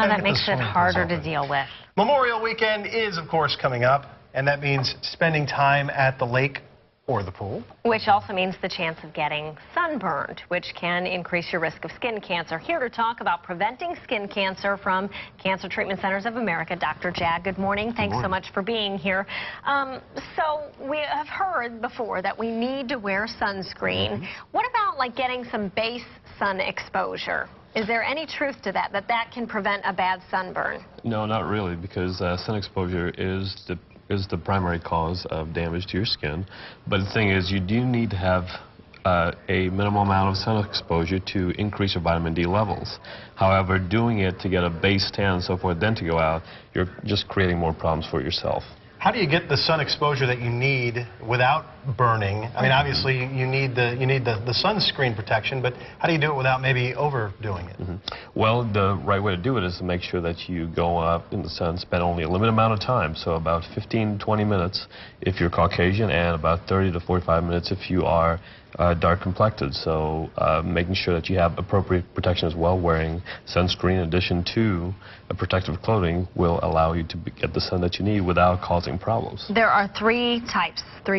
Yeah, that makes it harder to deal with. Memorial Weekend is, of course, coming up, and that means spending time at the lake or the pool. Which also means the chance of getting sunburned, which can increase your risk of skin cancer. Here to talk about preventing skin cancer from Cancer Treatment Centers of America, Dr. Jag. Good morning. Thanks so much for being here. So we have heard before that we need to wear sunscreen. What about like getting some base sun exposure? Is there any truth to that, that can prevent a bad sunburn? No, not really, because sun exposure is the primary cause of damage to your skin. But the thing is, you do need to have a minimal amount of sun exposure to increase your vitamin D levels. However, doing it to get a base tan and so forth, then to go out, you're just creating more problems for yourself. How do you get the sun exposure that you need without burning? I mean, obviously you need the sunscreen protection, but how do you do it without maybe overdoing it? Well, the right way to do it is to make sure that you go up in the sun, spend only a limited amount of time, so about 15-20 minutes if you're Caucasian, and about 30 to 45 minutes if you are dark complected. So making sure that you have appropriate protection as well, wearing sunscreen in addition to protective clothing will allow you to get the sun that you need without causing problems. There are three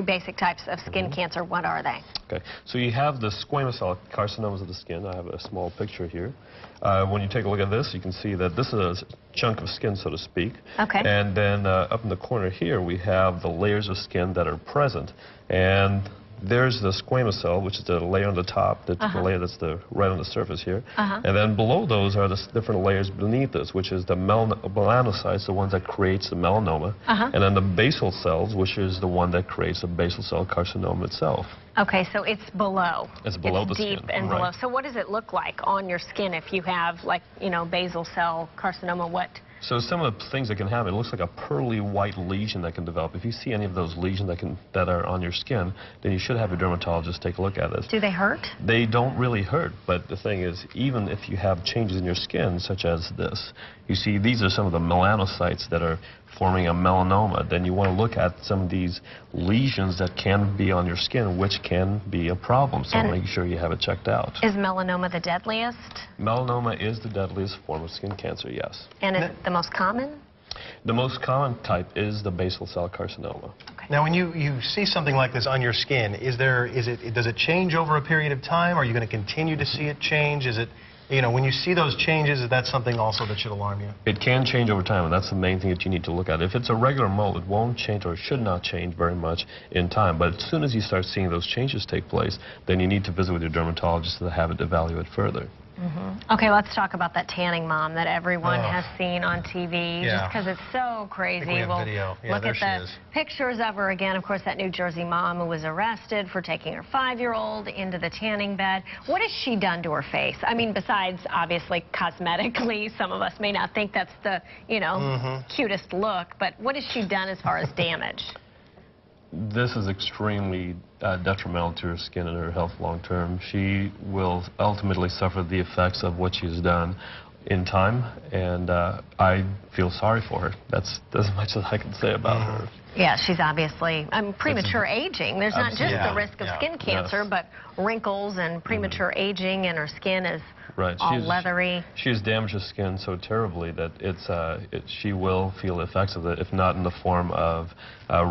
basic types of skin cancer. What are they? Okay, so you have the squamous cell carcinomas of the skin. I have a small picture here. When you take a look at this, you can see that this is a chunk of skin, so to speak. Okay. And then up in the corner here, we have the layers of skin that are present. And there's the squamous cell, which is the layer on the top, the layer that's right on the surface here. And then below those are the different layers beneath this, which is the melanocytes, the ones that creates the melanoma. And then the basal cells, which is the one that creates the basal cell carcinoma itself. Okay, so it's below. It's below the skin. Deep and below. So what does it look like on your skin if you have, like, you know, basal cell carcinoma? What? So some of the things that can happen, it looks like a pearly white lesion that can develop. If you see any of those lesions that are on your skin, then you should have a dermatologist take a look at it. Do they hurt? They don't really hurt, but the thing is, even if you have changes in your skin, such as this, you see these are some of the melanocytes that are forming a melanoma, then you want to look at some of these lesions that can be on your skin, which can be a problem. So make sure you have it checked out. Is melanoma the deadliest? Melanoma is the deadliest form of skin cancer, yes. And is it the most common? The most common type is the basal cell carcinoma. Okay. Now, when you see something like this on your skin, does it change over a period of time? Are you going to continue to see it change? Is it, you know, when you see those changes, is that something also that should alarm you? It can change over time, and that's the main thing that you need to look at. If it's a regular mole, it won't change or should not change very much in time. But as soon as you start seeing those changes take place, then you need to visit with your dermatologist to have it evaluated further. Okay, let's talk about that tanning mom that everyone has seen on TV, just because it's so crazy. We'll look at the pictures of her again. Of course, that New Jersey mom who was arrested for taking her 5-year-old into the tanning bed. What has she done to her face? I mean, besides, obviously, cosmetically, some of us may not think that's the, you know, cutest look, but what has she done as far as damage? This is extremely detrimental to her skin and her health long term. She will ultimately suffer the effects of what she's done in time, and I feel sorry for her. That's as much as I can say about her. Yeah, she's obviously premature aging. There's not just the risk of skin cancer, but wrinkles and premature aging, and her skin is all leathery. She has damaged her skin so terribly that she will feel the effects of it, if not in the form of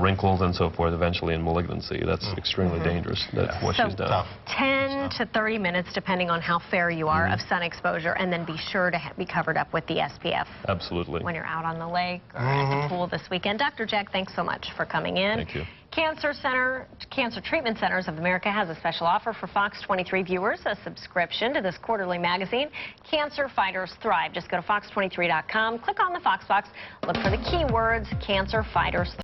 wrinkles and so forth, eventually in malignancy. That's extremely dangerous. That's what she's done. 10 to 30 minutes, depending on how fair you are, of sun exposure, and then be sure to be covered up with the SPF. Absolutely. When you're out on the lake or at the pool this weekend. Dr. Jag, thanks so much for coming in. Thank you. Cancer Treatment Centers of America has a special offer for FOX23 viewers, a subscription to this quarterly magazine, Cancer Fighters Thrive. Just go to fox23.com, click on the Fox box, look for the keywords Cancer Fighters Thrive.